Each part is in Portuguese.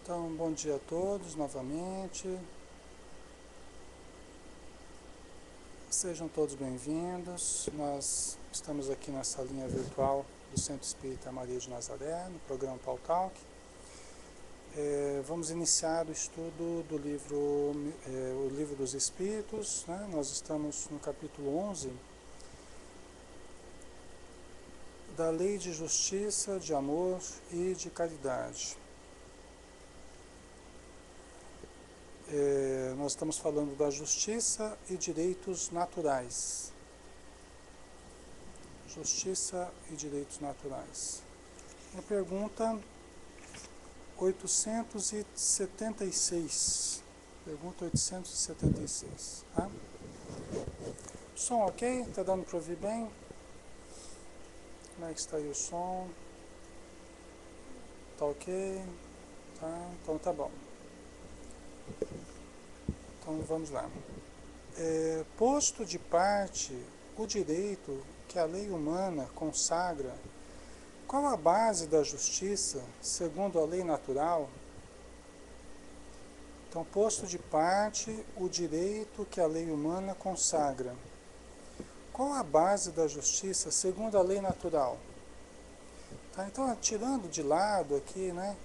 Então, bom dia a todos novamente. Sejam todos bem-vindos. Nós estamos aqui nessa linha virtual do Centro Espírita Maria de Nazaré, no programa Paul Talk. Vamos iniciar o estudo do livro, o Livro dos Espíritos, né? Nós estamos no capítulo 11, da Lei de Justiça, de Amor e de Caridade. Nós estamos falando da justiça e direitos naturais. Justiça e direitos naturais. A pergunta 876. Pergunta 876. Tá? Som ok? Está dando para ouvir bem? Como é que está aí o som? Tá ok? Tá? Então tá bom. Então vamos lá. Posto de parte o direito que a lei humana consagra, qual a base da justiça segundo a lei natural? Então, posto de parte o direito que a lei humana consagra, qual a base da justiça segundo a lei natural? Tá, então, tirando de lado aqui, né,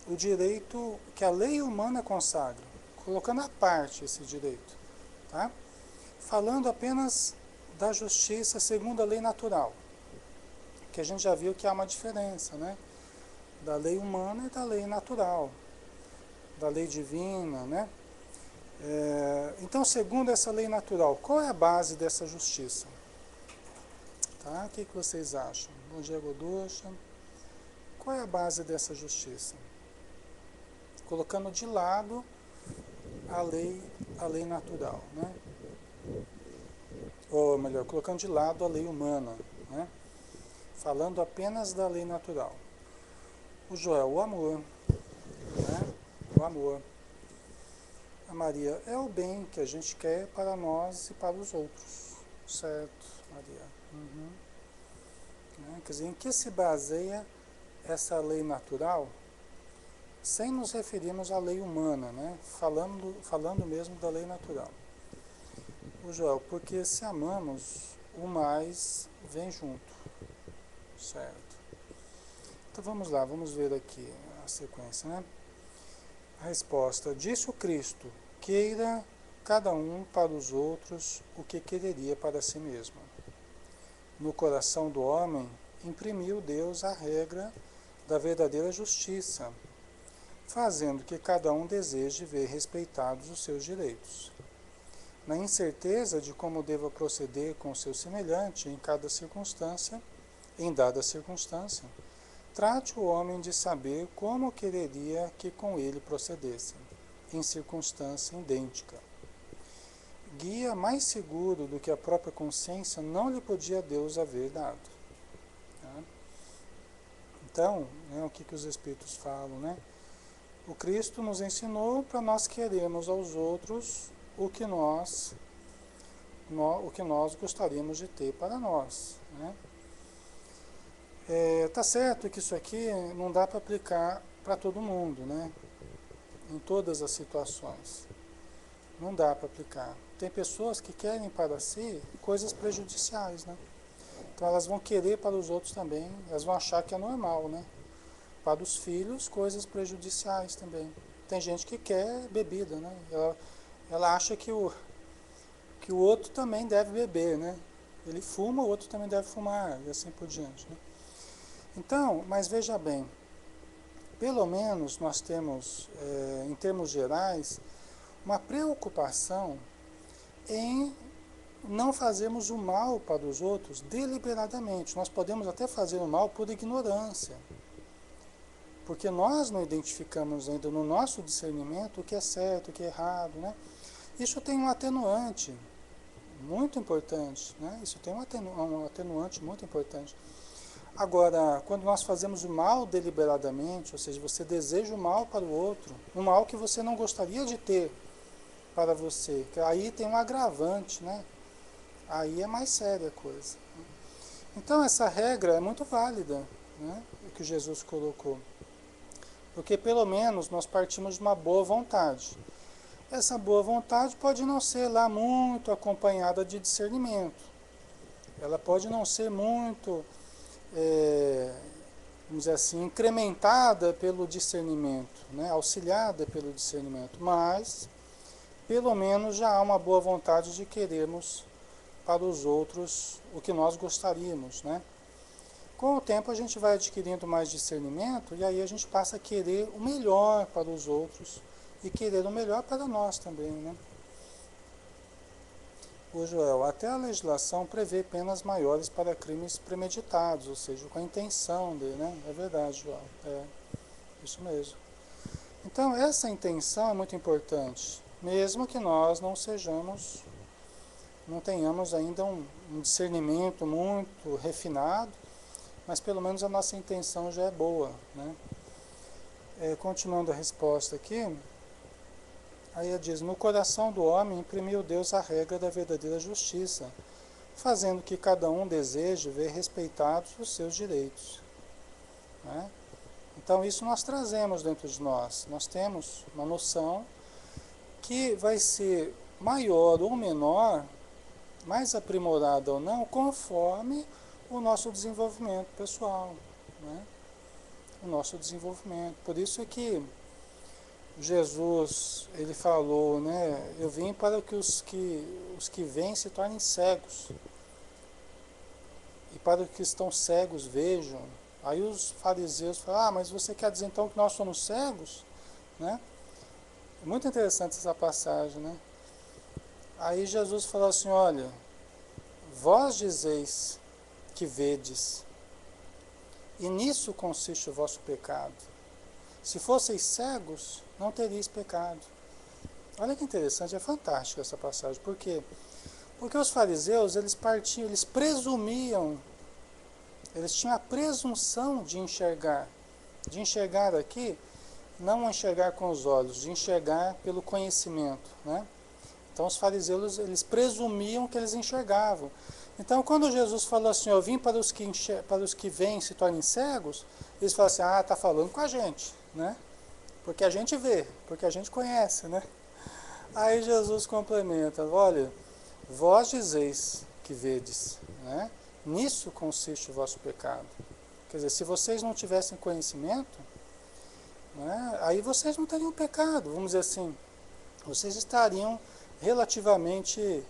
o direito que a lei humana consagra, colocando à parte esse direito, tá? Falando apenas da justiça segundo a lei natural, que a gente já viu que há uma diferença, né? Da lei humana e da lei natural, da lei divina, né? Então, segundo essa lei natural, qual é a base dessa justiça? Tá? O que vocês acham? Bom dia, Goducha. Qual é a base dessa justiça? Colocando de lado a lei natural, né? Ou melhor, colocando de lado a lei humana, né? Falando apenas da lei natural. O Joel, o amor, né? O amor. A Maria, é o bem que a gente quer para nós e para os outros. Certo, Maria. Uhum. Né? Quer dizer, em que se baseia essa lei natural? Sem nos referirmos à lei humana, né? Falando mesmo da lei natural. O Joel, porque se amamos, o mais vem junto. Certo. Então vamos lá, vamos ver aqui a sequência, né? A resposta, disse o Cristo, queira cada um para os outros o que quereria para si mesmo. No coração do homem, imprimiu Deus a regra da verdadeira justiça, fazendo que cada um deseje ver respeitados os seus direitos. Na incerteza de como deva proceder com o seu semelhante em cada circunstância, em dada circunstância, trate o homem de saber como quereria que com ele procedesse, em circunstância idêntica. Guia mais seguro do que a própria consciência não lhe podia Deus haver dado. Tá? Então, né, o que os Espíritos falam, né? O Cristo nos ensinou para nós querermos aos outros o que nós gostaríamos de ter para nós, né? Tá certo que isso aqui não dá para aplicar para todo mundo, né? Em todas as situações. Não dá para aplicar. Tem pessoas que querem para si coisas prejudiciais, né? Então elas vão querer para os outros também, elas vão achar que é normal, né? Para os filhos, coisas prejudiciais também. Tem gente que quer bebida, né? Ela acha que o outro também deve beber, né? Ele fuma, o outro também deve fumar, e assim por diante, né? Então, mas veja bem, pelo menos nós temos, em termos gerais, uma preocupação em não fazermos o mal para os outros deliberadamente. Nós podemos até fazer o mal por ignorância, porque nós não identificamos ainda no nosso discernimento o que é certo, o que é errado, né? Isso tem um atenuante muito importante, né? Isso tem um atenuante muito importante. Agora, quando nós fazemos o mal deliberadamente, ou seja, você deseja o mal para o outro, um mal que você não gostaria de ter para você, aí tem um agravante, né? Aí é mais séria a coisa. Então, essa regra é muito válida, né? O que Jesus colocou. Porque pelo menos nós partimos de uma boa vontade. Essa boa vontade pode não ser lá muito acompanhada de discernimento. Ela pode não ser muito, vamos dizer assim, incrementada pelo discernimento, né? Auxiliada pelo discernimento. Mas, pelo menos já há uma boa vontade de querermos para os outros o que nós gostaríamos, né? Com o tempo a gente vai adquirindo mais discernimento e aí a gente passa a querer o melhor para os outros e querer o melhor para nós também, né? Ô Joel, até a legislação prevê penas maiores para crimes premeditados, ou seja, com a intenção de, né? É verdade, Joel, é isso mesmo. Então essa intenção é muito importante, mesmo que nós não sejamos, não tenhamos ainda um discernimento muito refinado, mas pelo menos a nossa intenção já é boa, né? Continuando a resposta aqui, aí ela diz, no coração do homem imprimiu Deus a regra da verdadeira justiça, fazendo que cada um deseje ver respeitados os seus direitos, né? Então isso nós trazemos dentro de nós, nós temos uma noção que vai ser maior ou menor, mais aprimorada ou não, conforme o nosso desenvolvimento pessoal, né? O nosso desenvolvimento. Por isso é que Jesus, ele falou, né? Eu vim para que os que veem se tornem cegos e para que estão cegos vejam. Aí os fariseus falam, mas você quer dizer então que nós somos cegos? Né? É muito interessante essa passagem, né? Aí Jesus falou assim, olha, vós dizeis que vedes, e nisso consiste o vosso pecado. Se fosseis cegos, não teríeis pecado. Olha que interessante, é fantástico essa passagem. Por quê? Porque os fariseus, eles presumiam, eles tinham a presunção de enxergar. De enxergar aqui, não enxergar com os olhos, de enxergar pelo conhecimento, né? Então os fariseus, eles presumiam que eles enxergavam. Então quando Jesus falou assim, eu vim para os que veem se tornem cegos, eles falaram assim, está falando com a gente, né? Porque a gente vê, porque a gente conhece, né? Aí Jesus complementa, olha, vós dizeis que vedes, né? Nisso consiste o vosso pecado. Quer dizer, se vocês não tivessem conhecimento, né, aí vocês não teriam pecado, vamos dizer assim, vocês estariam relativamente,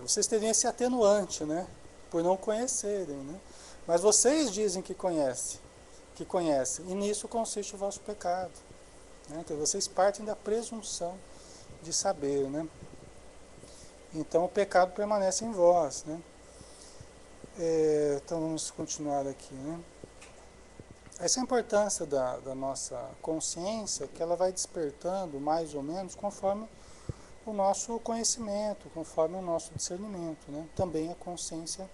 vocês teriam esse atenuante, né, por não conhecerem, né, mas vocês dizem que conhecem, e nisso consiste o vosso pecado, né, então vocês partem da presunção de saber, né, então o pecado permanece em vós, né. Então vamos continuar aqui, né. Essa é a importância da nossa consciência, que ela vai despertando mais ou menos conforme o nosso conhecimento, conforme o nosso discernimento, né? Também a consciência,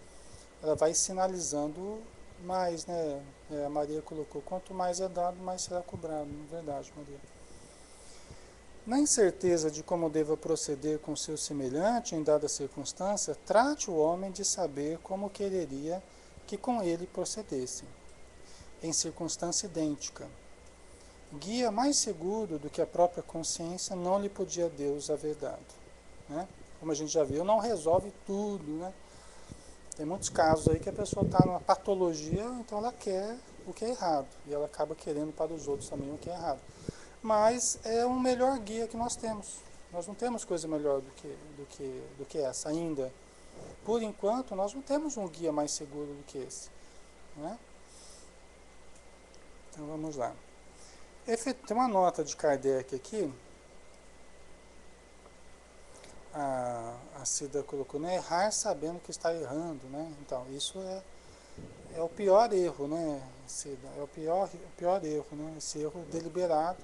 ela vai sinalizando mais, né? A Maria colocou, quanto mais é dado, mais será cobrado. Na verdade, Maria. Na incerteza de como deva proceder com seu semelhante em dada circunstância, trate o homem de saber como quereria que com ele procedessem em circunstância idêntica. Guia mais seguro do que a própria consciência não lhe podia Deus haver dado, né? Como a gente já viu, não resolve tudo, né? Tem muitos casos aí que a pessoa está numa patologia, então ela quer o que é errado, e ela acaba querendo para os outros também o que é errado. Mas é um melhor guia que nós temos. Nós não temos coisa melhor do que essa ainda. Por enquanto, nós não temos um guia mais seguro do que esse, né? Então vamos lá. Tem uma nota de Kardec aqui. A Cida colocou, né? Errar sabendo que está errando, né? Então, isso é o pior erro, né, Cida? É o pior erro, né? Esse erro deliberado,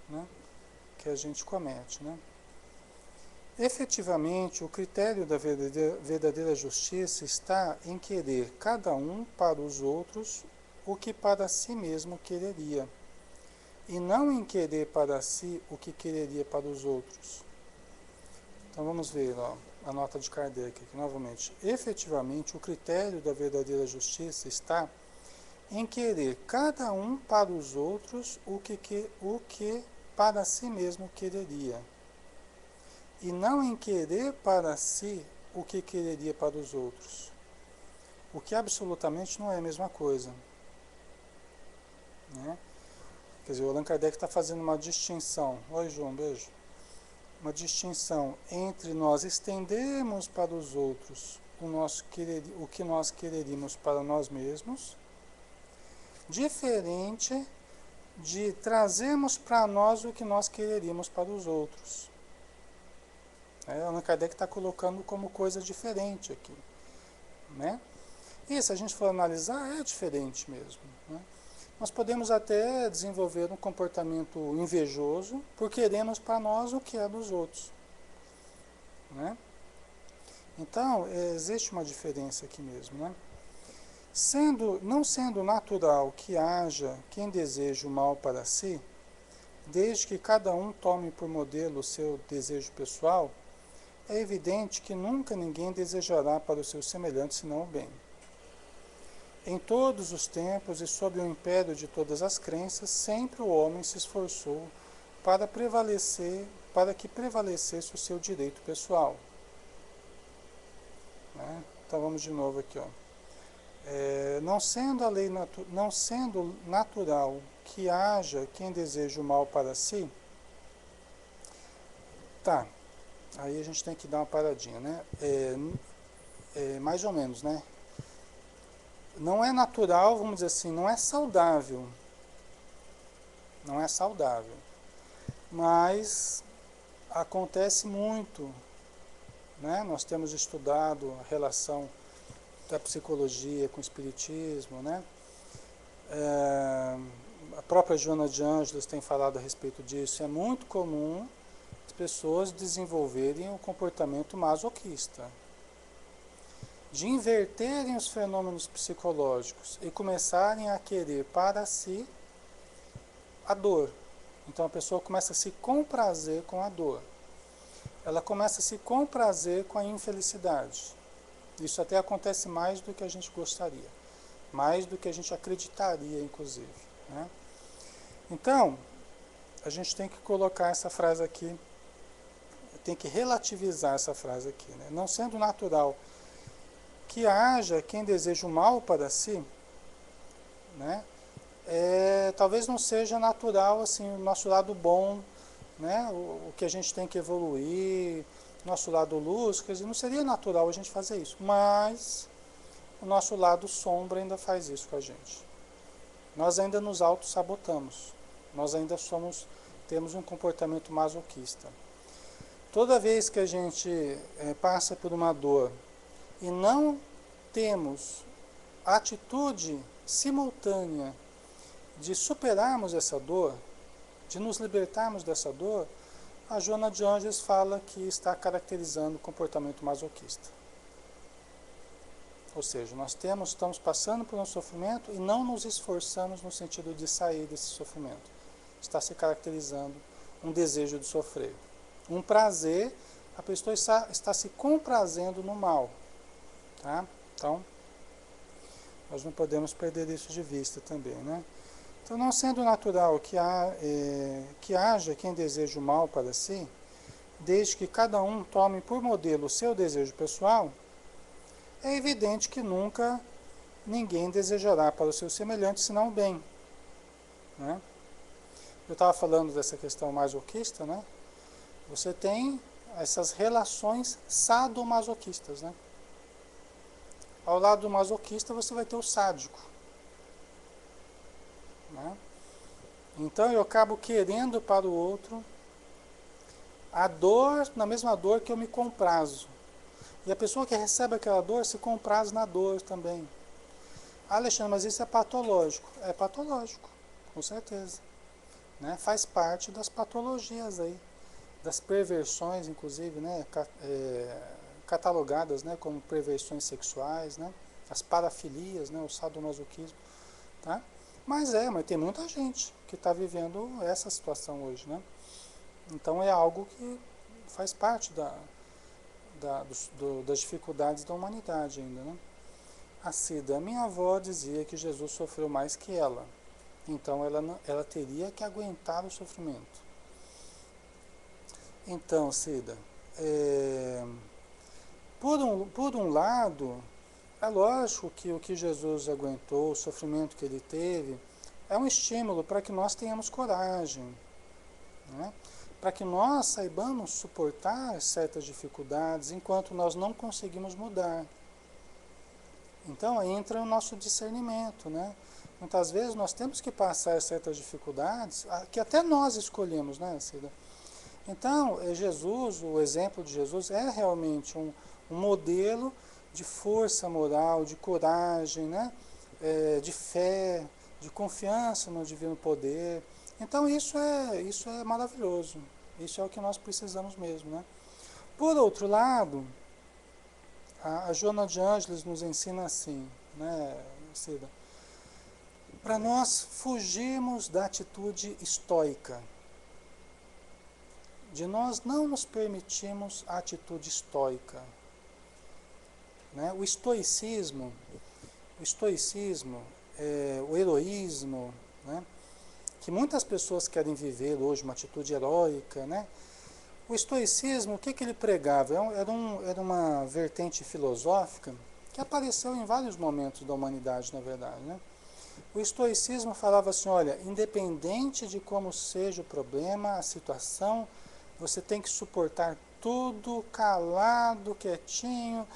né? Que a gente comete, né? Efetivamente, o critério da verdadeira justiça está em querer cada um para os outros o que para si mesmo quereria, e não em querer para si o que quereria para os outros. Então vamos ver, ó, a nota de Kardec aqui novamente. Efetivamente, o critério da verdadeira justiça está em querer cada um para os outros o que para si mesmo quereria, e não em querer para si o que quereria para os outros, o que absolutamente não é a mesma coisa, né? Quer dizer, o Allan Kardec está fazendo uma distinção. Oi, João, beijo. Uma distinção entre nós estendermos para os outros o que nós quereríamos para nós mesmos, diferente de trazermos para nós o que nós quereríamos para os outros. Allan Kardec está colocando como coisa diferente aqui, né? E se a gente for analisar, é diferente mesmo, né? Nós podemos até desenvolver um comportamento invejoso por queremos para nós o que é dos outros, né? Então, existe uma diferença aqui mesmo, né? Não sendo natural que haja quem deseje o mal para si, desde que cada um tome por modelo o seu desejo pessoal, é evidente que nunca ninguém desejará para o seu semelhante senão o bem. Em todos os tempos e sob o império de todas as crenças, sempre o homem se esforçou para que prevalecesse o seu direito pessoal. Né? Então vamos de novo aqui, ó. Não sendo natural que haja quem deseje o mal para si, tá, aí a gente tem que dar uma paradinha, né? Mais ou menos, né? Não é natural, vamos dizer assim, não é saudável, mas acontece muito, né? Nós temos estudado a relação da psicologia com o espiritismo, né? A própria Joana de Ângeles tem falado a respeito disso. É muito comum as pessoas desenvolverem o comportamento masoquista, de inverterem os fenômenos psicológicos e começarem a querer para si a dor. Então a pessoa começa a se comprazer com a dor. Ela começa a se comprazer com a infelicidade. Isso até acontece mais do que a gente gostaria, mais do que a gente acreditaria, inclusive, né? Então, a gente tem que colocar essa frase aqui, tem que relativizar essa frase aqui, né? Não sendo natural que haja quem deseja o mal para si, né? Talvez não seja natural assim, o nosso lado bom, né? O que a gente tem que evoluir, nosso lado luz, quer dizer, não seria natural a gente fazer isso, mas o nosso lado sombra ainda faz isso com a gente. Nós ainda nos auto-sabotamos, nós ainda temos um comportamento masoquista. Toda vez que a gente passa por uma dor e não temos atitude simultânea de superarmos essa dor, de nos libertarmos dessa dor, a Joana de Ângeles fala que está caracterizando o comportamento masoquista. Ou seja, nós estamos passando por um sofrimento e não nos esforçamos no sentido de sair desse sofrimento. Está se caracterizando um desejo de sofrer. Um prazer, a pessoa está se comprazendo no mal. Tá? Então, nós não podemos perder isso de vista também, né? Então, não sendo natural que haja quem deseje o mal para si, desde que cada um tome por modelo o seu desejo pessoal, é evidente que nunca ninguém desejará para o seu semelhante senão o bem, né? Eu estava falando dessa questão masoquista, né? Você tem essas relações sadomasoquistas, né? Ao lado do masoquista você vai ter o sádico, né? Então eu acabo querendo para o outro a dor, na mesma dor que eu me comprazo. E a pessoa que recebe aquela dor se compraz na dor também. Alexandre, mas isso é patológico. É patológico, com certeza, né? Faz parte das patologias aí, das perversões, inclusive, né? Catalogadas, né, como perversões sexuais, né? As parafilias, né? O sadomasoquismo, tá? Mas tem muita gente que está vivendo essa situação hoje, né? Então é algo que faz parte das dificuldades da humanidade ainda, né? A Cida, a minha avó dizia que Jesus sofreu mais que ela. Então ela teria que aguentar o sofrimento. Então, Cida, é, por um lado, é lógico que o que Jesus aguentou, o sofrimento que ele teve, é um estímulo para que nós tenhamos coragem, né? Para que nós saibamos suportar certas dificuldades enquanto nós não conseguimos mudar. Então aí entra o nosso discernimento, né? Muitas vezes nós temos que passar certas dificuldades que até nós escolhemos, né, Cida? Então, Jesus, o exemplo de Jesus é realmente um modelo de força moral, de coragem, né? De fé, de confiança no divino poder. Então isso é maravilhoso. Isso é o que nós precisamos mesmo, né? Por outro lado, a Joana de Ângeles nos ensina assim, né, Cida? Para nós fugirmos da atitude estoica, de nós não nos permitirmos a atitude estoica, né? O estoicismo, o heroísmo, né? Que muitas pessoas querem viver hoje uma atitude heróica, né? O estoicismo, o que ele pregava? Era uma vertente filosófica que apareceu em vários momentos da humanidade, na verdade, né? O estoicismo falava assim, olha, independente de como seja o problema, a situação, você tem que suportar tudo calado, quietinho,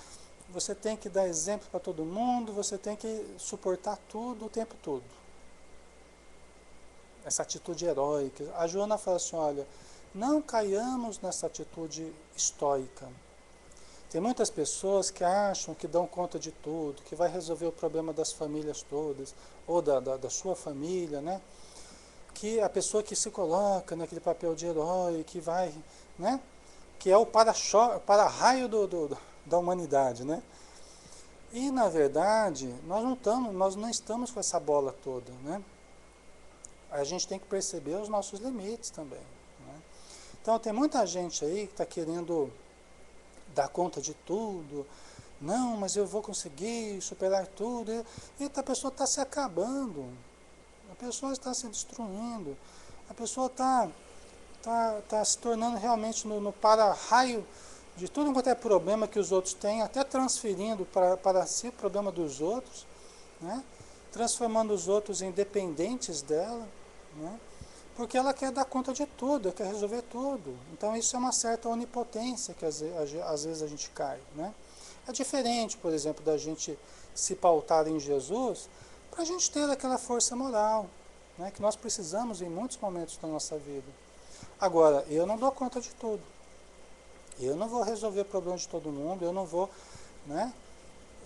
você tem que dar exemplo para todo mundo, você tem que suportar tudo o tempo todo. Essa atitude heróica. A Joana fala assim, olha, não caiamos nessa atitude estoica. Tem muitas pessoas que acham que dão conta de tudo, que vai resolver o problema das famílias todas, ou da sua família, né? Que a pessoa que se coloca naquele papel de herói, que vai, né? Que é o para-raio da humanidade, né? E, na verdade, nós não estamos com essa bola toda, né? A gente tem que perceber os nossos limites também, né? Então, tem muita gente aí que está querendo dar conta de tudo. Não, mas eu vou conseguir superar tudo. E a pessoa está se acabando. A pessoa está se destruindo. A pessoa tá se tornando realmente no para-raio de tudo quanto é problema que os outros têm, até transferindo para si o problema dos outros, né? Transformando os outros em dependentes dela, né? Porque ela quer dar conta de tudo, ela quer resolver tudo. Então isso é uma certa onipotência que às vezes a gente cai, né? É diferente, por exemplo, da gente se pautar em Jesus para a gente ter aquela força moral, né, que nós precisamos em muitos momentos da nossa vida. Agora, eu não dou conta de tudo. Eu não vou resolver o problema de todo mundo, eu não vou, né,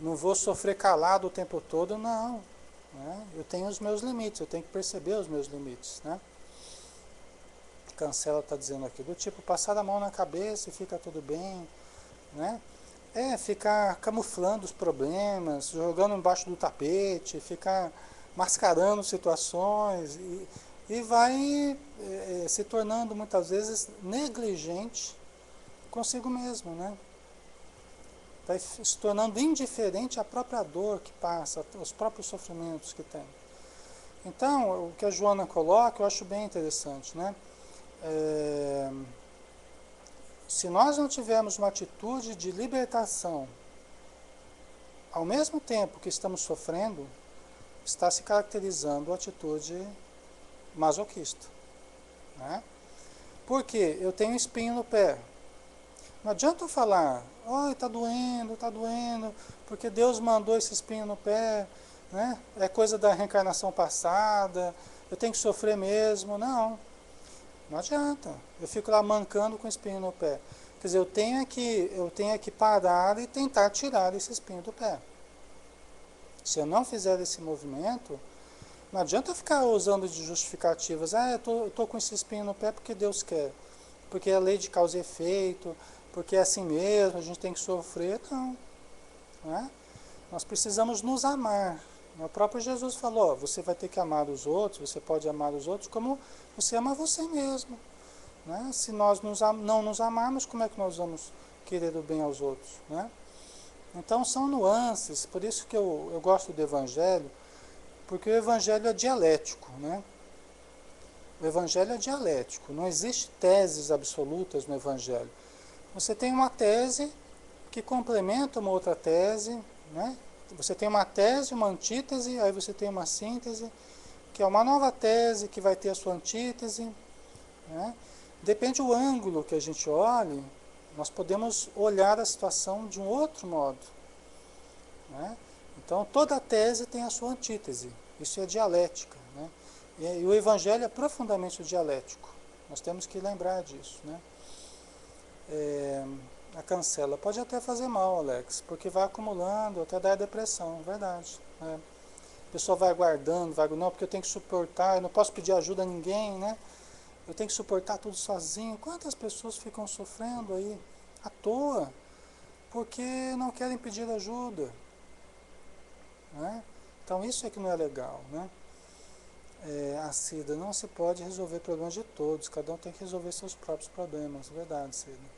não vou sofrer calado o tempo todo, não. Né? Eu tenho os meus limites, eu tenho que perceber os meus limites, né? Cancela está dizendo aqui, do tipo, passar a mão na cabeça e fica tudo bem, né? Ficar camuflando os problemas, jogando embaixo do tapete, ficar mascarando situações e vai se tornando muitas vezes negligente consigo mesmo, né? Vai se tornando indiferente à própria dor que passa, os próprios sofrimentos que tem. Então, o que a Joana coloca, eu acho bem interessante, né? Se nós não tivermos uma atitude de libertação, ao mesmo tempo que estamos sofrendo, está se caracterizando a atitude masoquista, né? Porque eu tenho um espinho no pé. Não adianta eu falar, oi, tá doendo, porque Deus mandou esse espinho no pé, né? É coisa da reencarnação passada, eu tenho que sofrer mesmo. Não adianta. Eu fico lá mancando com espinho no pé. Quer dizer, eu tenho que parar e tentar tirar esse espinho do pé. Se eu não fizer esse movimento, não adianta eu ficar usando de justificativas. Eu tô com esse espinho no pé porque Deus quer. Porque é lei de causa e efeito, porque é assim mesmo, a gente tem que sofrer. Não. Né? Nós precisamos nos amar. O próprio Jesus falou, você vai ter que amar os outros, você pode amar os outros como você ama você mesmo. Né? Se nós não nos amarmos, como é que nós vamos querer o bem aos outros? Né? Então são nuances, por isso que eu gosto do Evangelho, porque o Evangelho é dialético, né? O Evangelho é dialético, não existe teses absolutas no Evangelho. Você tem uma tese que complementa uma outra tese, né? Você tem uma tese, uma antítese, aí você tem uma síntese, que é uma nova tese que vai ter a sua antítese, né? Depende do ângulo que a gente olhe, nós podemos olhar a situação de um outro modo, né? Então toda tese tem a sua antítese, isso é dialética, né? E o Evangelho é profundamente dialético, nós temos que lembrar disso, né? A cancela pode até fazer mal, Alex, porque vai acumulando, até dar depressão, verdade, né? A pessoa vai guardando, não, porque eu tenho que suportar, eu não posso pedir ajuda a ninguém, né? Eu tenho que suportar tudo sozinho. Quantas pessoas ficam sofrendo aí à toa porque não querem pedir ajuda, né? Então isso é que não é legal, né? A Cida, não se pode resolver problemas de todos, cada um tem que resolver seus próprios problemas, verdade, Cida.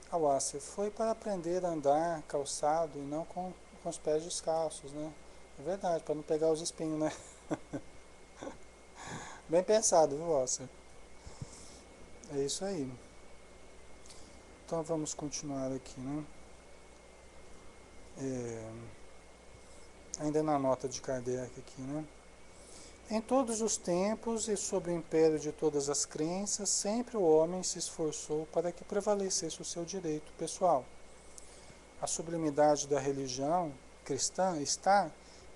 A Wasser, foi para aprender a andar calçado e não com os pés descalços, né? É verdade, para não pegar os espinhos, né? Bem pensado, viu, Wasser? É isso aí. Então vamos continuar aqui, né? Ainda na nota de Kardec aqui, né? Em todos os tempos e sob o império de todas as crenças, sempre o homem se esforçou para que prevalecesse o seu direito pessoal. A sublimidade da religião cristã está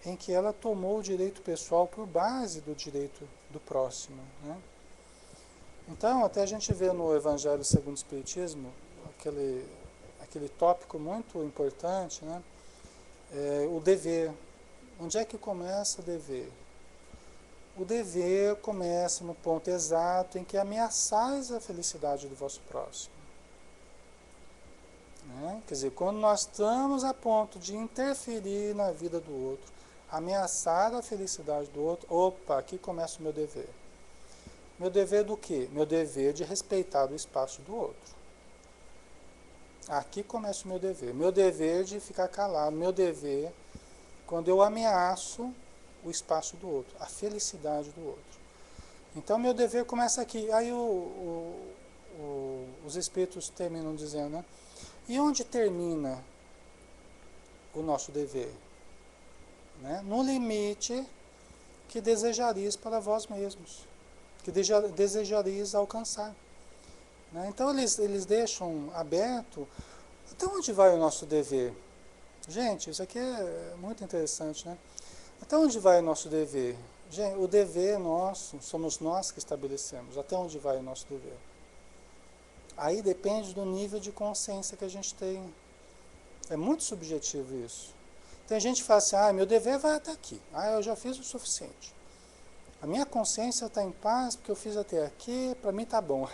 em que ela tomou o direito pessoal por base do direito do próximo, né? Então, até a gente vê no Evangelho segundo o Espiritismo aquele tópico muito importante, né? O dever. Onde é que começa o dever? O dever começa no ponto exato em que ameaçais a felicidade do vosso próximo, né? Quer dizer, quando nós estamos a ponto de interferir na vida do outro, ameaçar a felicidade do outro, opa, aqui começa o meu dever. Meu dever do quê? Meu dever de respeitar o espaço do outro. Aqui começa o meu dever. Meu dever de ficar calado. Meu dever quando eu ameaço o espaço do outro, a felicidade do outro. Então, meu dever começa aqui. Aí os espíritos terminam dizendo, né? E onde termina o nosso dever? Né? No limite que desejarias para vós mesmos, que desejarias alcançar. Né? Então, eles deixam aberto até onde vai o nosso dever. Gente, isso aqui é muito interessante, né? Até onde vai o nosso dever? Gente, o dever nosso, somos nós que estabelecemos. Até onde vai o nosso dever? Aí depende do nível de consciência que a gente tem. É muito subjetivo isso. Tem gente que fala assim, meu dever vai até aqui. Eu já fiz o suficiente. A minha consciência está em paz porque eu fiz até aqui, para mim está bom.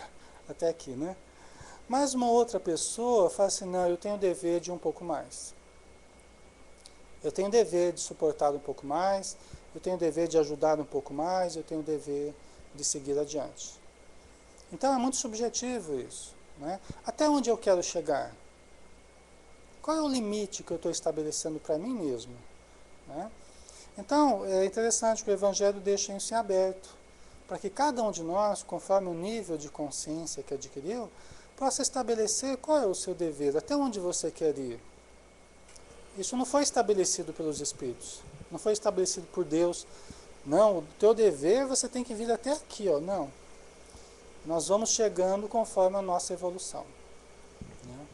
Até aqui, né? Mas uma outra pessoa fala assim, não, eu tenho o dever de um pouco mais. Eu tenho o dever de suportar um pouco mais, eu tenho o dever de ajudar um pouco mais, eu tenho o dever de seguir adiante. Então é muito subjetivo isso, né? Até onde eu quero chegar? Qual é o limite que eu estou estabelecendo para mim mesmo? Né? Então é interessante que o Evangelho deixa isso em aberto, para que cada um de nós, conforme o nível de consciência que adquiriu, possa estabelecer qual é o seu dever, até onde você quer ir. Isso não foi estabelecido pelos Espíritos, não foi estabelecido por Deus. Não, o teu dever você tem que vir até aqui, ó. Não. Nós vamos chegando conforme a nossa evolução. Né?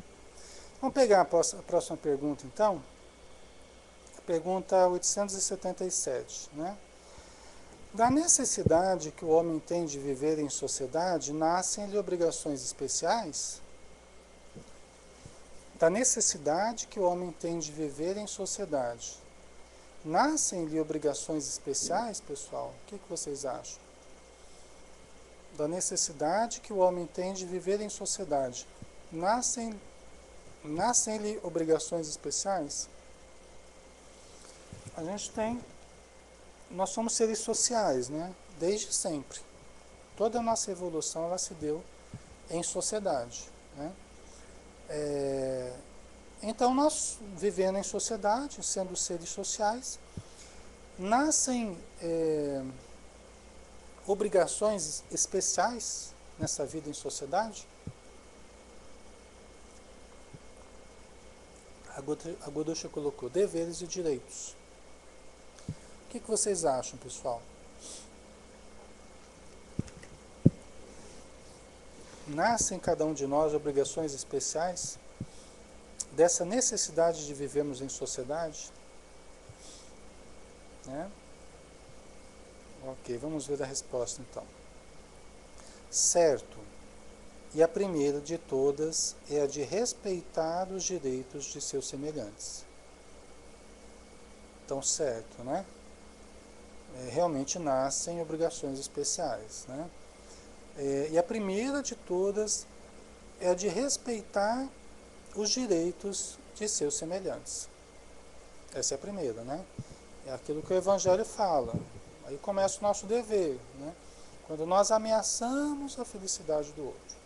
Vamos pegar a próxima pergunta, então. A pergunta 877, né? Da necessidade que o homem tem de viver em sociedade, nascem-lhe obrigações especiais? Da necessidade que o homem tem de viver em sociedade, nascem-lhe obrigações especiais, pessoal? O que vocês acham? Da necessidade que o homem tem de viver em sociedade, nascem-lhe obrigações especiais? A gente tem, nós somos seres sociais, né? Desde sempre. Toda a nossa evolução ela se deu em sociedade, né? Então nós, vivendo em sociedade, sendo seres sociais, nascem obrigações especiais nessa vida em sociedade. A Godosha colocou deveres e direitos. O que vocês acham, pessoal? Nascem em cada um de nós obrigações especiais dessa necessidade de vivermos em sociedade? Né? Ok, vamos ver a resposta então. Certo. E a primeira de todas é a de respeitar os direitos de seus semelhantes. Então, certo, né? Realmente nascem obrigações especiais, né? E a primeira de todas é a de respeitar os direitos de seus semelhantes. Essa é a primeira, né? É aquilo que o Evangelho fala. Aí começa o nosso dever, né? Quando nós ameaçamos a felicidade do outro,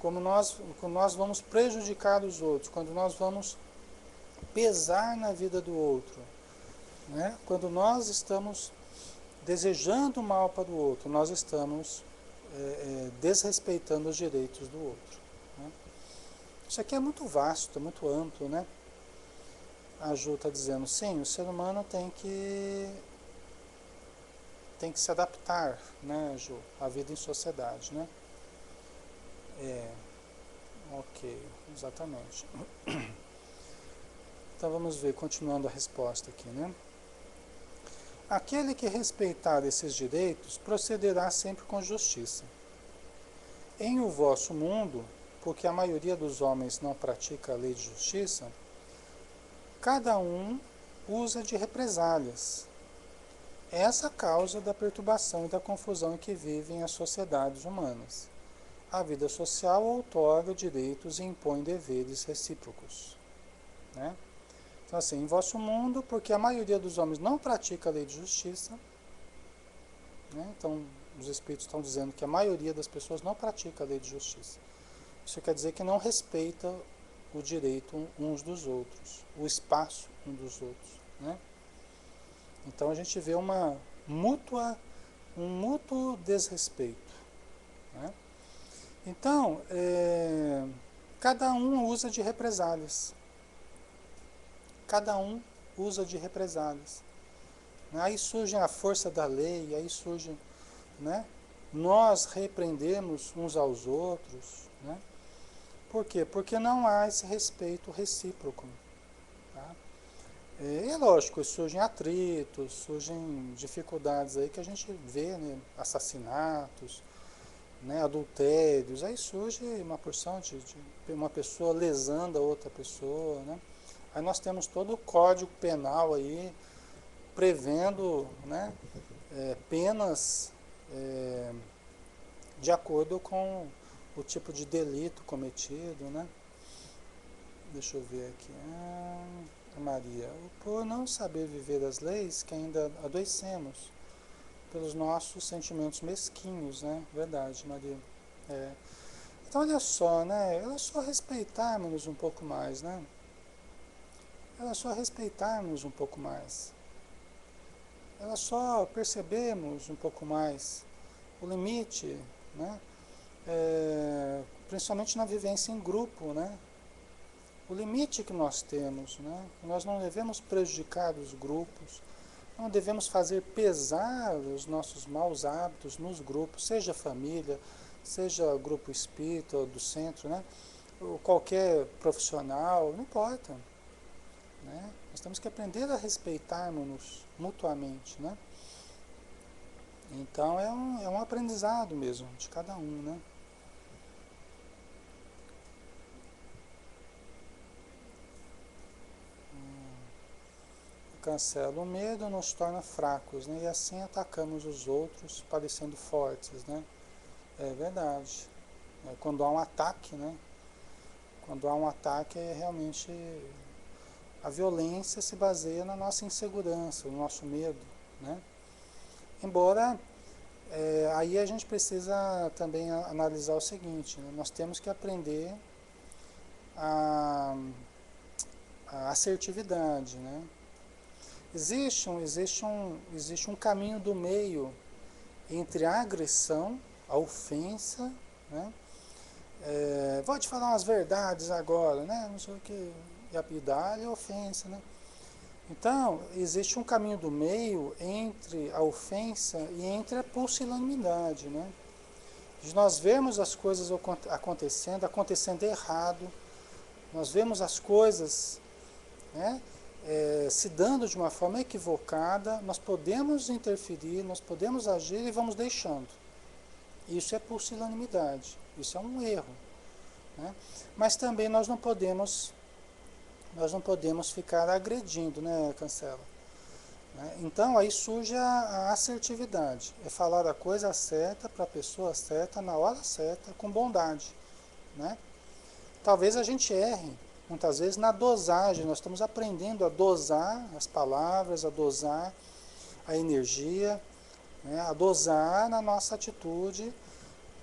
quando nós vamos prejudicar os outros, quando nós vamos pesar na vida do outro, né? Quando nós estamos desejando mal para o outro, nós estamos desrespeitando os direitos do outro. Né? Isso aqui é muito vasto, é muito amplo, né? A Ju está dizendo, sim, o ser humano tem que se adaptar, né, Ju, à vida em sociedade, né? Ok, exatamente. Então vamos ver, continuando a resposta aqui, né? Aquele que respeitar esses direitos procederá sempre com justiça. Em o vosso mundo, porque a maioria dos homens não pratica a lei de justiça, cada um usa de represálias. Essa é a causa da perturbação e da confusão em que vivem as sociedades humanas. A vida social outorga direitos e impõe deveres recíprocos. Né? Então, assim, em vosso mundo, porque a maioria dos homens não pratica a lei de justiça, né? Então, os espíritos estão dizendo que a maioria das pessoas não pratica a lei de justiça. Isso quer dizer que não respeita o direito uns dos outros, o espaço um dos outros. Né? Então, a gente vê um mútuo desrespeito. Né? Então, cada um usa de represálias. Cada um usa de represálias. Aí surge a força da lei, aí surge, né? Nós repreendemos uns aos outros, né? Por quê? Porque não há esse respeito recíproco. Tá? É lógico, surgem atritos, surgem dificuldades aí que a gente vê, né? Assassinatos, né? Adultérios, aí surge uma porção de uma pessoa lesando a outra pessoa, né? Aí nós temos todo o Código Penal aí, prevendo, né, penas de acordo com o tipo de delito cometido, né? Deixa eu ver aqui. Maria, por não saber viver as leis, que ainda adoecemos pelos nossos sentimentos mesquinhos, né? Verdade, Maria. Então, olha só, né? Era só respeitarmos um pouco mais, né? Era só respeitarmos um pouco mais. Era só percebermos um pouco mais o limite, né? Principalmente na vivência em grupo, né? O limite que nós temos, né? Nós não devemos prejudicar os grupos, não devemos fazer pesar os nossos maus hábitos nos grupos, seja família, seja grupo espírita do centro, né? Ou qualquer profissional, não importa. Né? Nós temos que aprender a respeitarmos-nos mutuamente, né? Então é um aprendizado mesmo de cada um, né? Cancela o medo, nos torna fracos, né? E assim atacamos os outros parecendo fortes, né? É verdade. Quando há um ataque, né? Quando há um ataque, realmente a violência se baseia na nossa insegurança, no nosso medo, né? Embora aí a gente precisa também analisar o seguinte, né? Nós temos que aprender a a assertividade, né? Existe um caminho do meio entre a agressão, a ofensa, né? Vou te falar umas verdades agora, né? Não sei o que, e dar é ofensa, né? Então, existe um caminho do meio entre a ofensa e entre a pusilanimidade, né? De nós vemos as coisas acontecendo errado, nós vemos as coisas, né, se dando de uma forma equivocada, nós podemos interferir, nós podemos agir e vamos deixando. Isso é pusilanimidade, isso é um erro, né? Mas também nós não podemos ficar agredindo, né, Cancela? Né? Então aí surge a assertividade, é falar a coisa certa para a pessoa certa, na hora certa, com bondade, né? Talvez a gente erre, muitas vezes na dosagem, nós estamos aprendendo a dosar as palavras, a dosar a energia, né? A dosar na nossa atitude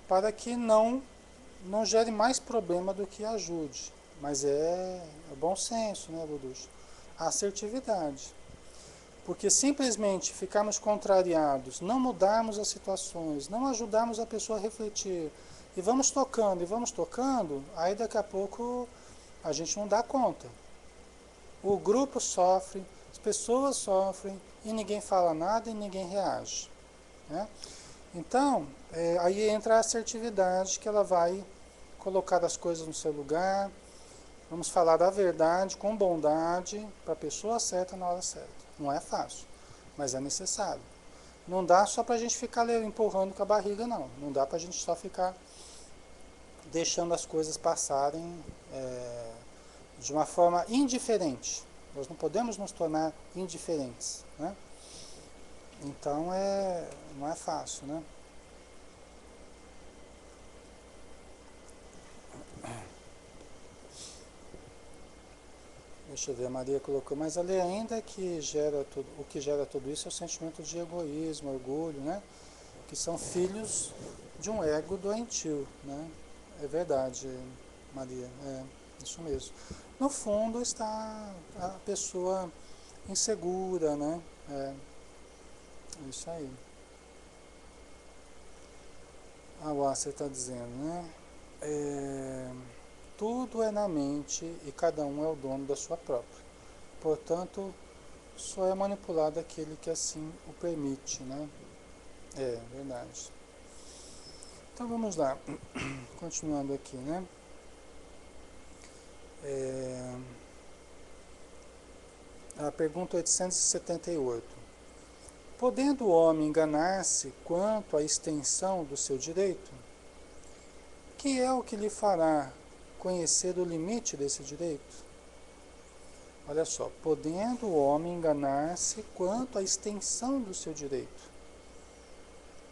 para que não gere mais problema do que ajude. Mas é bom senso, né, Buducho? A assertividade. Porque simplesmente ficarmos contrariados, não mudarmos as situações, não ajudarmos a pessoa a refletir, e vamos tocando, aí daqui a pouco a gente não dá conta. O grupo sofre, as pessoas sofrem, e ninguém fala nada e ninguém reage, né? Então, aí entra a assertividade, que ela vai colocar as coisas no seu lugar, vamos falar da verdade com bondade para a pessoa certa na hora certa. Não é fácil, mas é necessário. Não dá só para a gente ficar empurrando com a barriga, não. Não dá para a gente só ficar deixando as coisas passarem de uma forma indiferente. Nós não podemos nos tornar indiferentes, né? Então não é fácil, né? Deixa eu ver, a Maria colocou, mas ali ainda que o que gera tudo isso é o sentimento de egoísmo, orgulho, né? Que são filhos de um ego doentio, né? É verdade, Maria, isso mesmo. No fundo está a pessoa insegura, né? Isso aí. Você está dizendo, né? É, tudo é na mente e cada um é o dono da sua própria. Portanto, só é manipulado aquele que assim o permite, né? Verdade. Então vamos lá, continuando aqui, né? A pergunta 878. Podendo o homem enganar-se quanto à extensão do seu direito, que é o que lhe fará conhecer o limite desse direito? Olha só, podendo o homem enganar-se quanto à extensão do seu direito.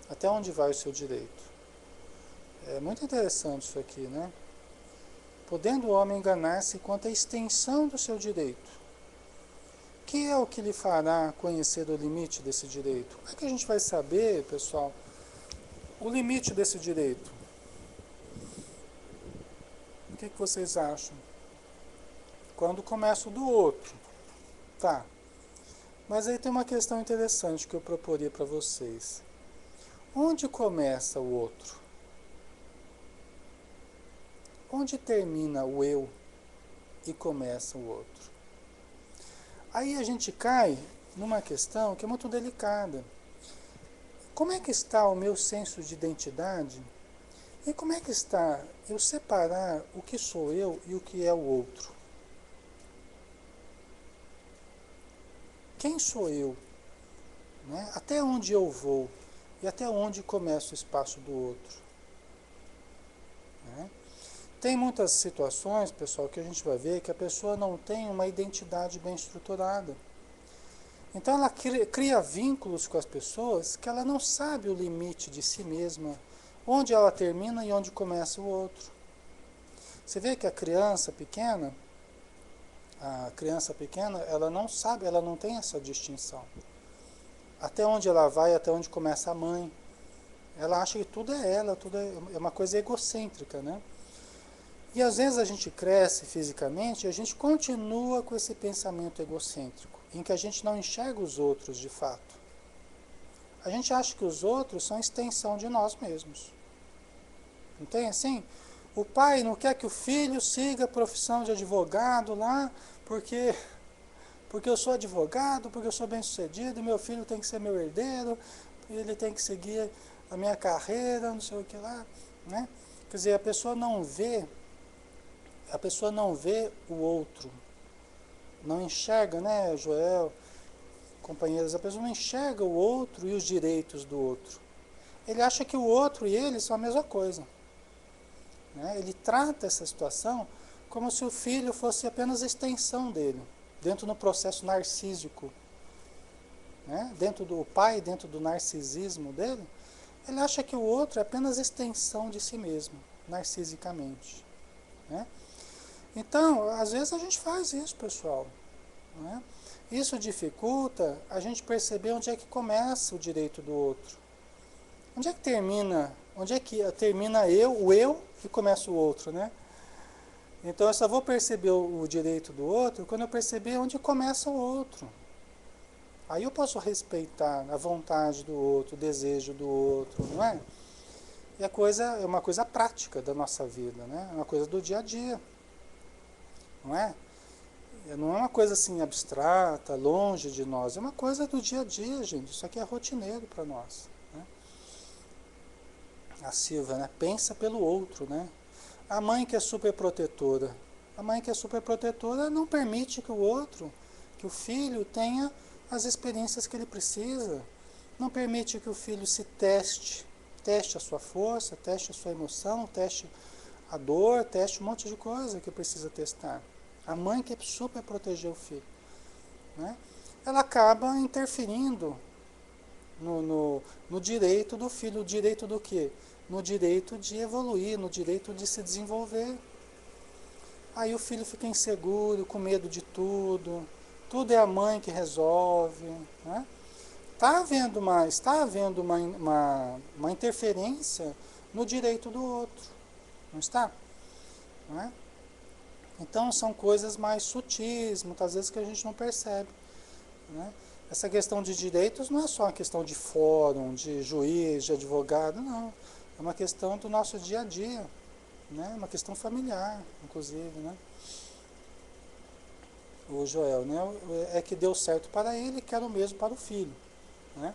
Até onde vai o seu direito? É muito interessante isso aqui, né? Podendo o homem enganar-se quanto à extensão do seu direito. Que é o que lhe fará conhecer o limite desse direito? Como é que a gente vai saber, pessoal, o limite desse direito? O que vocês acham? Quando começa o do outro. Tá. Mas aí tem uma questão interessante que eu proporia para vocês. Onde começa o outro? Onde termina o eu e começa o outro? Aí a gente cai numa questão que é muito delicada. Como é que está o meu senso de identidade? E como é que está eu separar o que sou eu e o que é o outro? Quem sou eu? Né? Até onde eu vou? E até onde começa o espaço do outro? Né? Tem muitas situações, pessoal, que a gente vai ver que a pessoa não tem uma identidade bem estruturada. Então ela cria vínculos com as pessoas que ela não sabe o limite de si mesma, onde ela termina e onde começa o outro. Você vê que a criança pequena, ela não sabe, ela não tem essa distinção. Até onde ela vai, até onde começa a mãe. Ela acha que tudo é ela, tudo é uma coisa egocêntrica, né? E às vezes a gente cresce fisicamente e a gente continua com esse pensamento egocêntrico, em que a gente não enxerga os outros de fato. A gente acha que os outros são extensão de nós mesmos. Não tem assim? O pai não quer que o filho siga a profissão de advogado lá, porque eu sou advogado, porque eu sou bem-sucedido, meu filho tem que ser meu herdeiro, ele tem que seguir a minha carreira, não sei o que lá, né? Quer dizer, a pessoa não vê o outro, não enxerga, né, Joel, companheiros, a pessoa não enxerga o outro e os direitos do outro. Ele acha que o outro e ele são a mesma coisa, né? Ele trata essa situação como se o filho fosse apenas a extensão dele, dentro do processo narcísico, né? Dentro do pai, dentro do narcisismo dele, ele acha que o outro é apenas extensão de si mesmo, narcisicamente, né? Então, às vezes a gente faz isso, pessoal, né? Isso dificulta a gente perceber onde é que começa o direito do outro. Onde é que termina o eu e começa o outro, né? Então eu só vou perceber o direito do outro quando eu perceber onde começa o outro. Aí eu posso respeitar a vontade do outro, o desejo do outro, não é? E a coisa é uma coisa prática da nossa vida, né? É uma coisa do dia a dia, não é? Não é uma coisa assim abstrata, longe de nós, é uma coisa do dia a dia, gente. Isso aqui é rotineiro para nós, né? A Silvia, né? Pensa pelo outro, né? A mãe que é super protetora. A mãe que é super protetora não permite que o outro, que o filho tenha as experiências que ele precisa. Não permite que o filho se teste a sua força, teste a sua emoção, teste a dor, teste um monte de coisa que precisa testar. A mãe que é super proteger o filho, né? Ela acaba interferindo no direito do filho. O direito do quê? No direito de evoluir, no direito de se desenvolver. Aí o filho fica inseguro, com medo de tudo. Tudo é a mãe que resolve, né? Está havendo uma interferência no direito do outro, não está? Não é? Então são coisas mais sutis, muitas vezes que a gente não percebe, né? Essa questão de direitos não é só uma questão de fórum, de juiz, de advogado, não. É uma questão do nosso dia a dia, né? Uma questão familiar, inclusive, né? O Joel, né? É que deu certo para ele, quer o mesmo para o filho, né?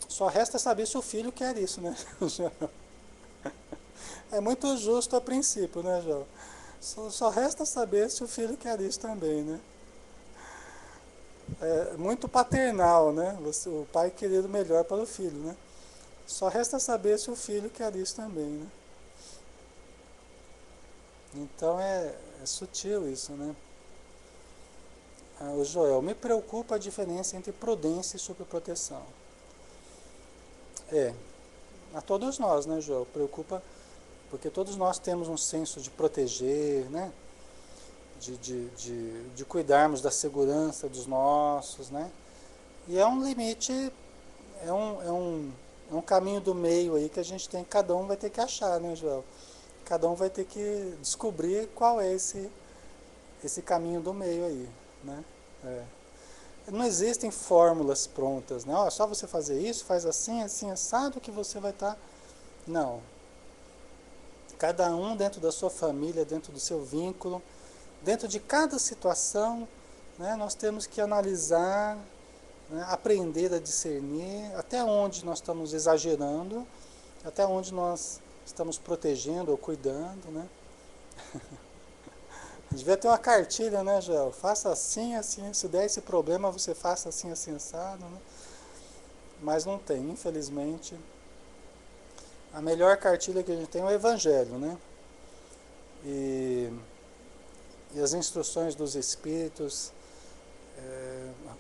Só resta saber se o filho quer isso, né? É muito justo a princípio, né, Joel? Só resta saber se o filho quer isso também, né? É muito paternal, né? O pai querer o melhor para o filho, né? Só resta saber se o filho quer isso também, né? Então é sutil isso, né? O Joel, me preocupa a diferença entre prudência e superproteção. É, a todos nós, né, Joel? Preocupa, porque todos nós temos um senso de proteger, né? De cuidarmos da segurança dos nossos, né? E é um limite, é um, é um, é um caminho do meio aí que a gente tem, cada um vai ter que achar, né, Joel? Cada um vai ter que descobrir qual é esse caminho do meio aí, né? É. Não existem fórmulas prontas, né? Ó, é só você fazer isso, faz assim, assim, assado que você vai estar... Não. Cada um dentro da sua família, dentro do seu vínculo, dentro de cada situação, né, nós temos que analisar, né, aprender a discernir até onde nós estamos exagerando, até onde nós estamos protegendo ou cuidando, né? Devia ter uma cartilha, né, Joel? Faça assim, assim, se der esse problema, você faça assim, assim, assado, né? Mas não tem, infelizmente. A melhor cartilha que a gente tem é o Evangelho, né? E, e as instruções dos Espíritos,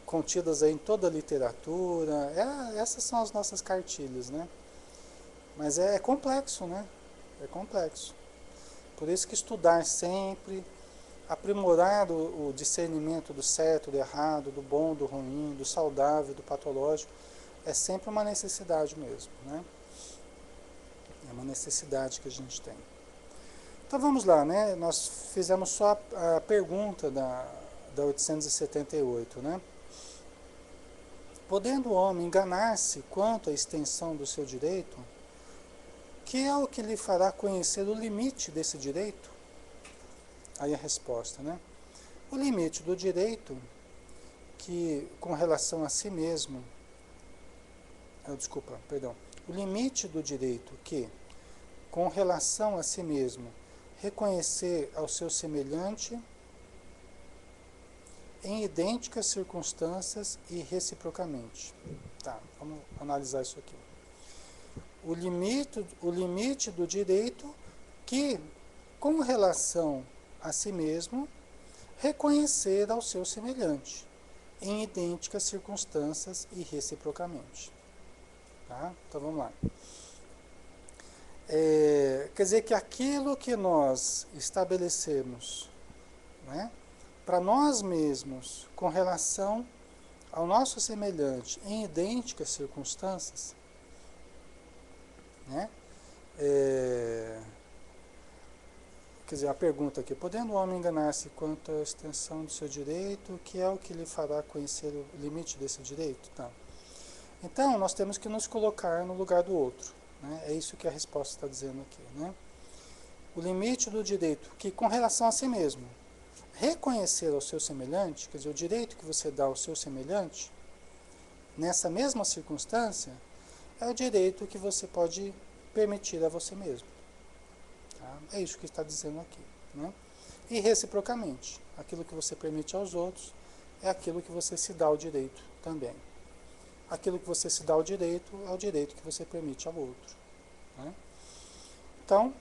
contidas aí em toda a literatura, essas são as nossas cartilhas, né? Mas é complexo, né? É complexo. Por isso que estudar sempre, aprimorar o discernimento do certo, do errado, do bom, do ruim, do saudável, do patológico, é sempre uma necessidade mesmo, né? É uma necessidade que a gente tem. Então vamos lá, né? Nós fizemos só a pergunta da 878, né? Podendo o homem enganar-se quanto à extensão do seu direito, que é o que lhe fará conhecer o limite desse direito? Aí a resposta, né? O limite do direito que, com relação a si mesmo, o limite do direito que, com relação a si mesmo, reconhecer ao seu semelhante em idênticas circunstâncias e reciprocamente. Tá, vamos analisar isso aqui. O limite do direito que, com relação a si mesmo, reconhecer ao seu semelhante em idênticas circunstâncias e reciprocamente. Tá? Então vamos lá. Quer dizer que aquilo que nós estabelecemos, né, para nós mesmos com relação ao nosso semelhante em idênticas circunstâncias, né, quer dizer, a pergunta aqui, podendo o homem enganar-se quanto à extensão do seu direito, que é o que lhe fará conhecer o limite desse direito? Tá. Então, nós temos que nos colocar no lugar do outro, né? É isso que a resposta está dizendo aqui, né? O limite do direito, que com relação a si mesmo, reconhecer ao seu semelhante, quer dizer, o direito que você dá ao seu semelhante, nessa mesma circunstância, é o direito que você pode permitir a você mesmo. Tá? É isso que está dizendo aqui, né? E reciprocamente, aquilo que você permite aos outros é aquilo que você se dá o direito também. Aquilo que você se dá o direito é o direito que você permite ao outro, né? Então,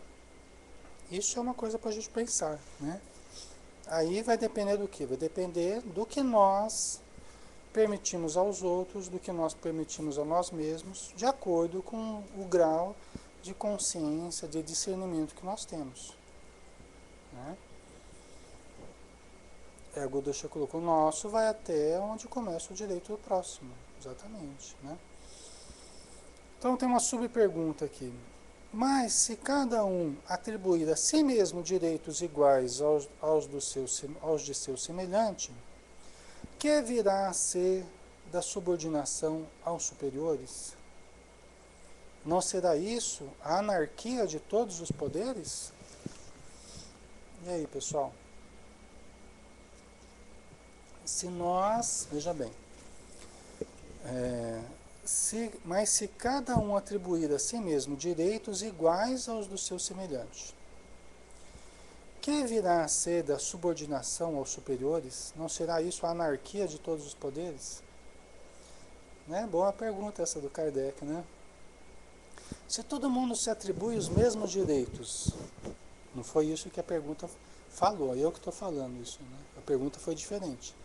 isso é uma coisa para a gente pensar, né? Aí vai depender do quê? Vai depender do que nós permitimos aos outros, do que nós permitimos a nós mesmos, de acordo com o grau de consciência, de discernimento que nós temos, né? A Godosha colocou, o nosso vai até onde começa o direito do próximo, exatamente, né? Então tem uma subpergunta aqui. Mas se cada um atribuir a si mesmo direitos iguais aos de seu semelhante, que virá a ser da subordinação aos superiores? Não será isso a anarquia de todos os poderes? E aí, pessoal? Se nós, veja bem, mas se cada um atribuir a si mesmo direitos iguais aos do seu semelhante, que virá a ser da subordinação aos superiores? Não será isso a anarquia de todos os poderes? Né? Boa pergunta essa do Kardec, né? Se todo mundo se atribui os mesmos direitos, não foi isso que a pergunta falou, eu que estou falando isso, né? A pergunta foi diferente.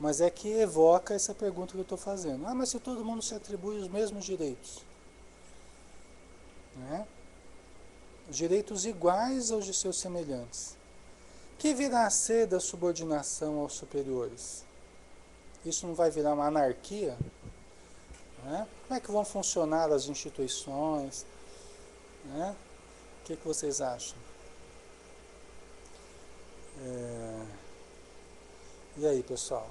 Mas é que evoca essa pergunta que eu estou fazendo. Ah, mas se todo mundo se atribui os mesmos direitos, né? Direitos iguais aos de seus semelhantes, que virá a ser da subordinação aos superiores? Isso não vai virar uma anarquia? Né? Como é que vão funcionar as instituições? Né? O que vocês acham? E aí, pessoal?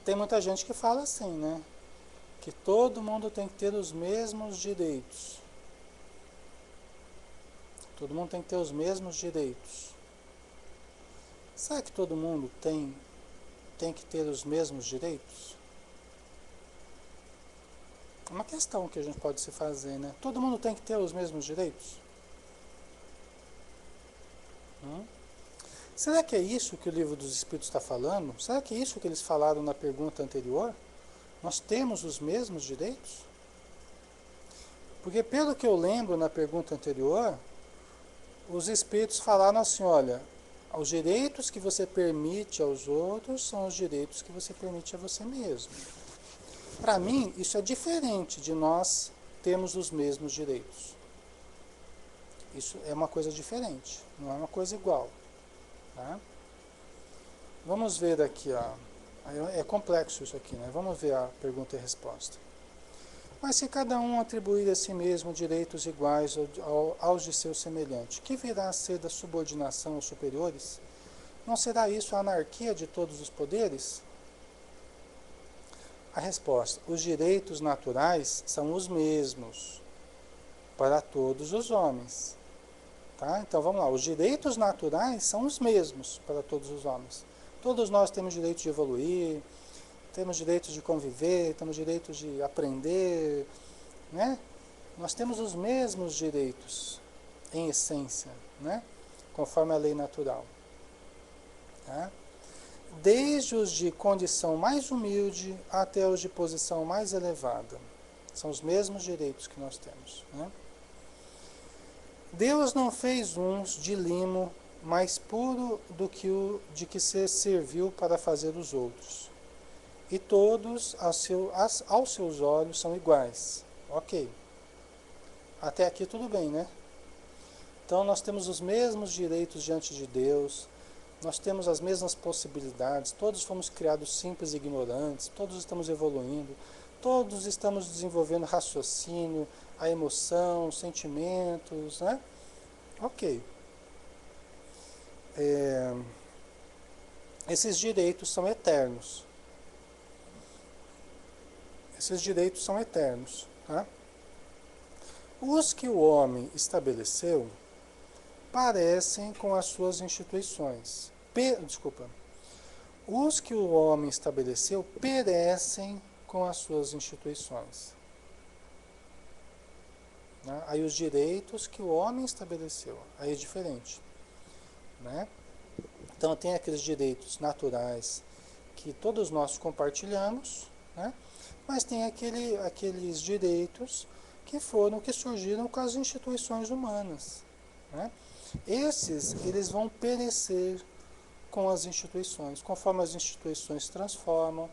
Tem muita gente que fala assim, né? Que todo mundo tem que ter os mesmos direitos. Todo mundo tem que ter os mesmos direitos. Será que todo mundo tem que ter os mesmos direitos? É uma questão que a gente pode se fazer, né? Todo mundo tem que ter os mesmos direitos? Será que é isso que o Livro dos Espíritos está falando? Será que é isso que eles falaram na pergunta anterior? Nós temos os mesmos direitos? Porque pelo que eu lembro na pergunta anterior, os Espíritos falaram assim, olha, os direitos que você permite aos outros são os direitos que você permite a você mesmo. Para mim, isso é diferente de nós termos os mesmos direitos. Isso é uma coisa diferente, não é uma coisa igual. Tá? Vamos ver aqui, ó. É complexo isso aqui, né? Vamos ver a pergunta e a resposta. Mas se cada um atribuir a si mesmo direitos iguais aos de seu semelhante, que virá a ser da subordinação aos superiores? Não será isso a anarquia de todos os poderes? A resposta: os direitos naturais são os mesmos para todos os homens. Tá? Então vamos lá, os direitos naturais são os mesmos para todos os homens. Todos nós temos direito de evoluir, temos direito de conviver, temos direito de aprender, né? Nós temos os mesmos direitos, em essência, né? Conforme a lei natural. Tá? Desde os de condição mais humilde até os de posição mais elevada. São os mesmos direitos que nós temos. Né? Deus não fez uns de limo mais puro do que o de que se serviu para fazer os outros. E todos, aos seus olhos, são iguais. Ok. Até aqui tudo bem, né? Então nós temos os mesmos direitos diante de Deus, nós temos as mesmas possibilidades, todos fomos criados simples e ignorantes, todos estamos evoluindo, todos estamos desenvolvendo raciocínio, a emoção, sentimentos, né? Ok. Esses direitos são eternos. Esses direitos são eternos. Tá? Os que o homem estabeleceu parecem com as suas instituições. Os que o homem estabeleceu perecem com as suas instituições. Né? Aí os direitos que o homem estabeleceu, aí é diferente. Né? Então tem aqueles direitos naturais que todos nós compartilhamos, né? Mas tem aqueles direitos que surgiram com as instituições humanas. Né? Eles vão perecer com as instituições. Conforme as instituições se transformam,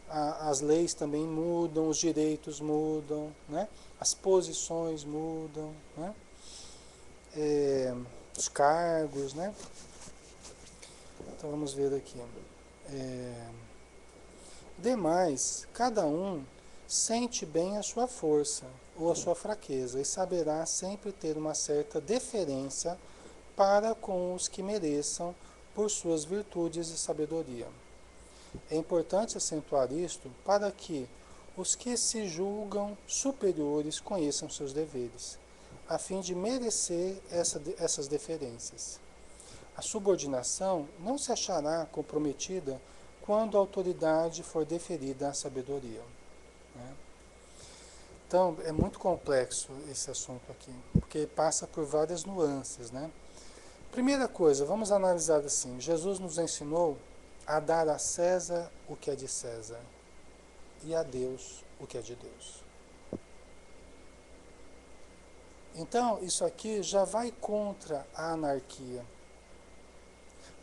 as leis também mudam, os direitos mudam, né? As posições mudam, né? Os cargos, né? Então vamos ver aqui. Demais, cada um sente bem a sua força ou a sua fraqueza e saberá sempre ter uma certa deferência para com os que mereçam por suas virtudes e sabedoria. É importante acentuar isto para que os que se julgam superiores conheçam seus deveres, a fim de merecer essas deferências. A subordinação não se achará comprometida quando a autoridade for deferida à sabedoria. Né? Então, é muito complexo esse assunto aqui, porque passa por várias nuances. Né? Primeira coisa, vamos analisar assim. Jesus nos ensinou a dar a César o que é de César e a Deus o que é de Deus. Então, isso aqui já vai contra a anarquia.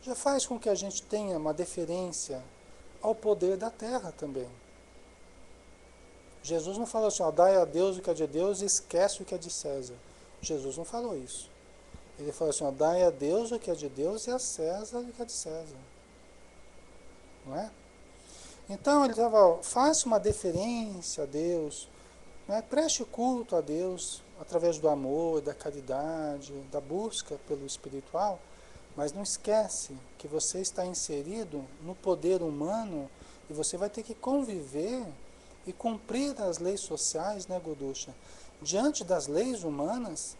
Já faz com que a gente tenha uma deferência ao poder da terra também. Jesus não falou assim, ó, dai a Deus o que é de Deus e esquece o que é de César. Jesus não falou isso. Ele falou assim, ó, dai a Deus o que é de Deus e a César o que é de César. Não é? Então ele estava, faça uma deferência a Deus, né? Preste culto a Deus através do amor, da caridade, da busca pelo espiritual, mas não esquece que você está inserido no poder humano e você vai ter que conviver e cumprir as leis sociais, né, Goducha? Diante das leis humanas,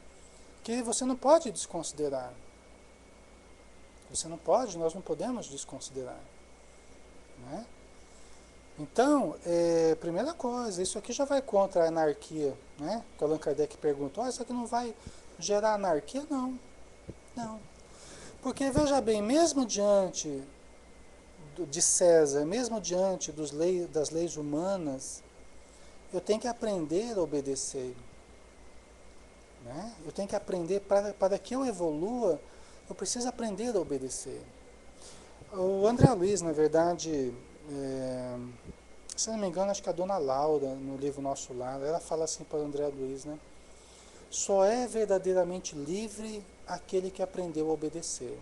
que você não pode desconsiderar. Você não pode, nós não podemos desconsiderar. Né? Então, primeira coisa, isso aqui já vai contra a anarquia. Né? O Allan Kardec perguntou, isso aqui não vai gerar anarquia? Não. Não. Porque, veja bem, mesmo diante de César, mesmo diante das leis humanas, eu tenho que aprender a obedecer. Né? Eu tenho que aprender, para que eu evolua, eu preciso aprender a obedecer. O André Luiz, na verdade, se não me engano, acho que a dona Laura, no livro Nosso Lar, ela fala assim para o André Luiz, né? Só é verdadeiramente livre aquele que aprendeu a obedecer.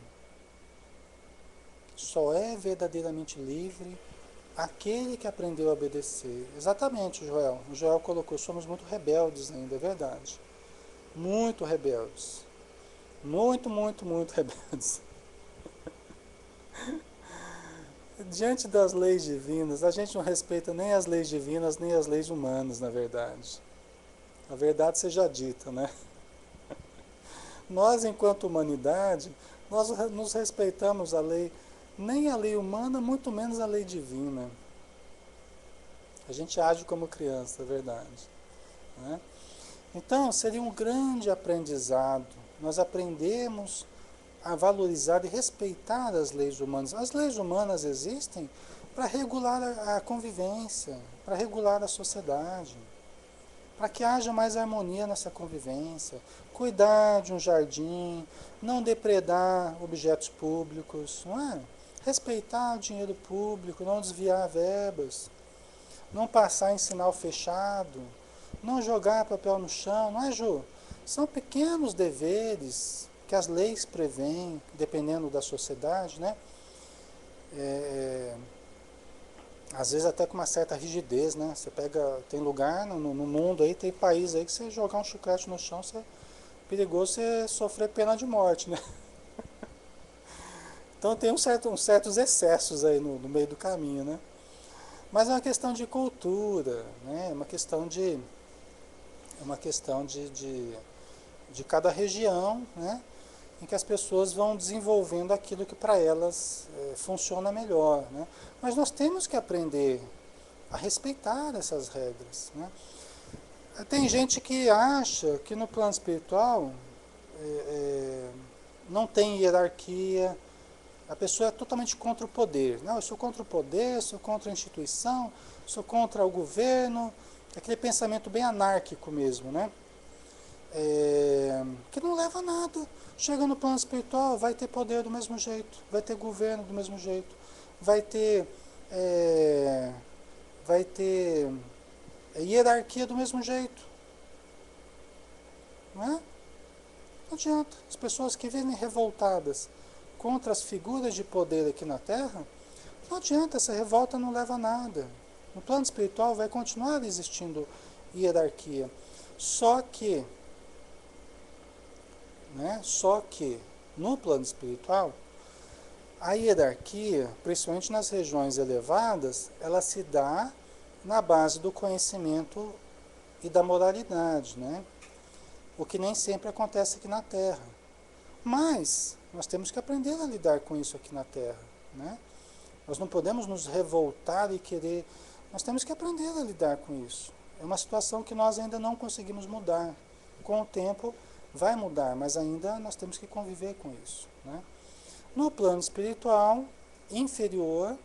Só é verdadeiramente livre Aquele que aprendeu a obedecer. Exatamente, Joel. O Joel colocou, somos muito rebeldes ainda, é verdade. Muito rebeldes. Muito, muito, muito rebeldes. Diante das leis divinas, a gente não respeita nem as leis divinas, nem as leis humanas, na verdade. A verdade seja dita, né? Nós, enquanto humanidade, nós nos respeitamos a lei, nem a lei humana, muito menos a lei divina. A gente age como criança, é verdade. Né? Então, seria um grande aprendizado. Nós aprendemos a valorizar e respeitar as leis humanas. As leis humanas existem para regular a convivência, para regular a sociedade, para que haja mais harmonia nessa convivência. Cuidar de um jardim, não depredar objetos públicos, não é? Respeitar o dinheiro público, não desviar verbas, não passar em sinal fechado, não jogar papel no chão, não é, Ju? São pequenos deveres que as leis prevêem, dependendo da sociedade, né? É, às vezes até com uma certa rigidez, né? Você pega, tem lugar no mundo aí, tem país aí que você jogar um chiclete no chão, é perigoso você sofrer pena de morte, né? Então tem uns certos excessos aí no meio do caminho, né? Mas é uma questão de cultura, né? É uma questão de cada região, né? Em que as pessoas vão desenvolvendo aquilo que para elas funciona melhor, né? Mas nós temos que aprender a respeitar essas regras, né? Tem gente que acha que no plano espiritual é, é, não tem hierarquia, a pessoa é totalmente contra o poder. Não, eu sou contra o poder, sou contra a instituição, sou contra o governo, aquele pensamento bem anárquico mesmo, né? Que não leva a nada. Chega no plano espiritual, vai ter poder do mesmo jeito, vai ter governo do mesmo jeito, vai ter, é, vai ter hierarquia do mesmo jeito, não é? Não adianta. As pessoas que vivem revoltadas contra as figuras de poder aqui na Terra, não adianta, essa revolta não leva a nada. No plano espiritual vai continuar existindo hierarquia. Só que, só que no plano espiritual, a hierarquia, principalmente nas regiões elevadas, ela se dá na base do conhecimento e da moralidade, né? O que nem sempre acontece aqui na Terra. Mas nós temos que aprender a lidar com isso aqui na Terra, né? Nós não podemos nos revoltar e querer. Nós temos que aprender a lidar com isso. É uma situação que nós ainda não conseguimos mudar. Com o tempo vai mudar, mas ainda nós temos que conviver com isso, né? No plano espiritual inferior,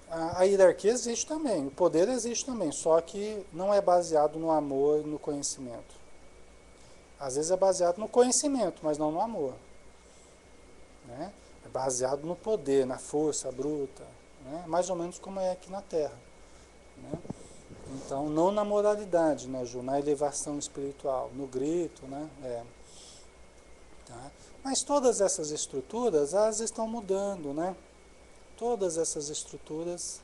a hierarquia existe também, o poder existe também, só que não é baseado no amor e no conhecimento. Às vezes é baseado no conhecimento, mas não no amor, né? É baseado no poder, na força bruta, né? Mais ou menos como é aqui na Terra, né? Então, não na moralidade, né, Ju? Na elevação espiritual, no grito, né? Tá? Mas todas essas estruturas, elas estão mudando, né? Todas essas estruturas,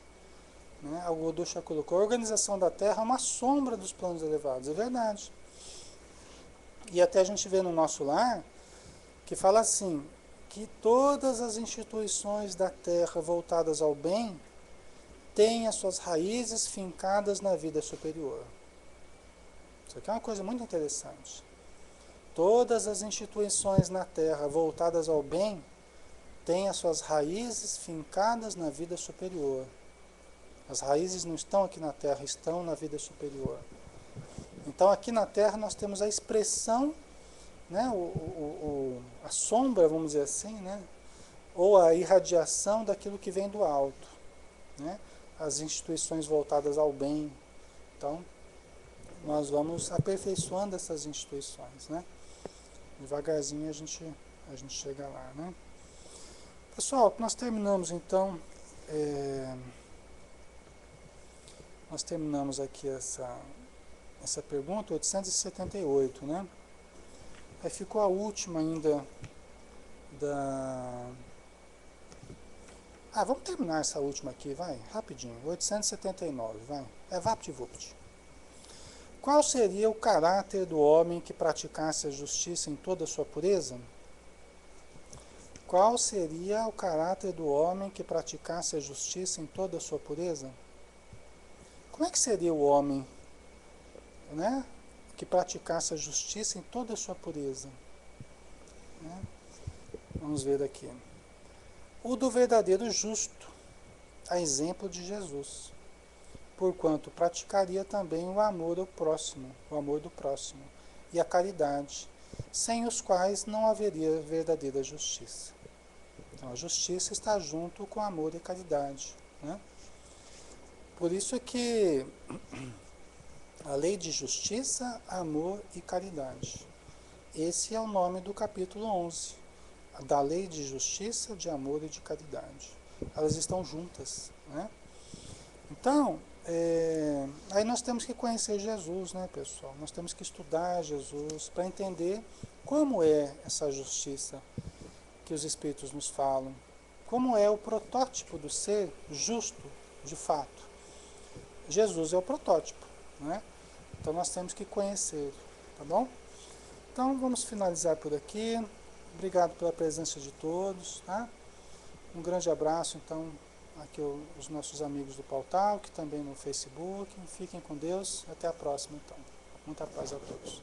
né? O Godusha colocou, a organização da Terra é uma sombra dos planos elevados, é verdade. E até a gente vê no nosso lar, que fala assim, que todas as instituições da Terra voltadas ao bem têm as suas raízes fincadas na vida superior. Isso aqui é uma coisa muito interessante. Todas as instituições na Terra voltadas ao bem têm as suas raízes fincadas na vida superior. As raízes não estão aqui na Terra, estão na vida superior. Então aqui na Terra nós temos a expressão, né, a sombra, vamos dizer assim, né, ou a irradiação daquilo que vem do alto, né, as instituições voltadas ao bem. Então nós vamos aperfeiçoando essas instituições, né? Devagarzinho a gente chega lá, né? Pessoal, nós terminamos então, nós terminamos aqui essa pergunta 878, né? Aí ficou a última ainda Ah, vamos terminar essa última aqui, vai, rapidinho. 879, vai. É vapt-vupt. Qual seria o caráter do homem que praticasse a justiça em toda a sua pureza? Qual seria o caráter do homem que praticasse a justiça em toda a sua pureza? Como é que seria o homem, né, que praticasse a justiça em toda a sua pureza? Né? Vamos ver aqui. O do verdadeiro justo, a exemplo de Jesus, porquanto praticaria também o amor ao próximo, o amor do próximo, e a caridade, sem os quais não haveria verdadeira justiça. Então, a justiça está junto com amor e caridade, né? Por isso é que a lei de justiça, amor e caridade. Esse é o nome do capítulo 11, da lei de justiça, de amor e de caridade. Elas estão juntas, né? Então, aí nós temos que conhecer Jesus, né, pessoal? Nós temos que estudar Jesus para entender como é essa justiça que os Espíritos nos falam, como é o protótipo do ser justo, de fato. Jesus é o protótipo, né? Então nós temos que conhecer, tá bom? Então vamos finalizar por aqui. Obrigado pela presença de todos, tá? Um grande abraço, então, aqui os nossos amigos do Pautal, que também no Facebook. Fiquem com Deus. Até a próxima, então. Muita paz a todos.